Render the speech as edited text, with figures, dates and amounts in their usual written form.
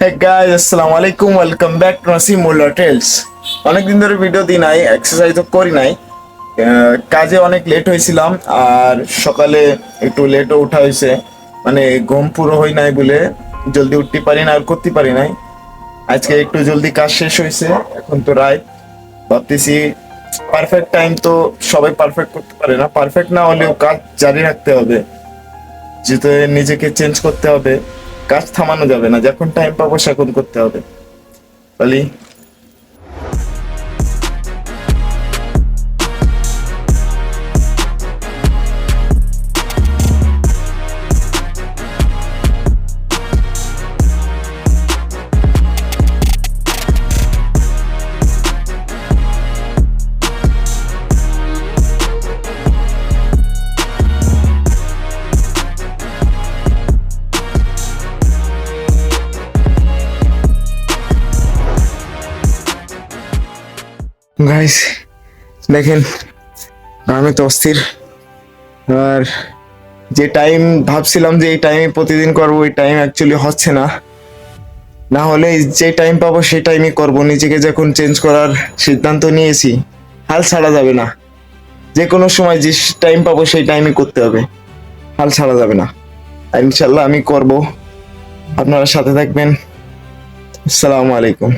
হ্যাঁ গাইস, আসসালামু আলাইকুম, welcome back to Nasimullah tales. অনেকদিন ধরে ভিডিও দিই নাই, এক্সারসাইজও করি নাই। কাজে অনেক লেট হয়েছিলাম, আর সকালে একটু লেটও উঠা হয়েছে। মানে ঘুম পুরো হয় নাই বলে জলদি উঠতে পারি না আর করতে পারি নাই। আজকে একটু জলদি কাজ শেষ হয়েছে, এখন তো রাত। ভাবতেছি পারফেক্ট টাইম তো সবাই পারফেক্ট করতে পারে না, পারফেক্ট না হলেও কাজ জারি রাখতে হবে, যেহেতু নিজেকে চেঞ্জ করতে হবে। কাজ থামানো যাবে না, যখন টাইম পাবো সেখন করতে হবে। তাহলে গাইস দেখেন, আমি তো অস্থির। আর যে টাইম ভাবছিলাম যে এই টাইমে প্রতিদিন করবো, ওই টাইম অ্যাকচুয়ালি হচ্ছে না। না হলে যে টাইম পাবো সেই টাইমই করবো। নিজেকে যখন চেঞ্জ করার সিদ্ধান্ত নিয়েছি, হাল ছাড়া যাবে না। যে কোনো সময় যে টাইম পাবো সেই টাইমই করতে হবে, হাল ছাড়া যাবে না। আর ইনশাল্লাহ আমি করব। আপনারা সাথে থাকবেন। আসসালামু আলাইকুম।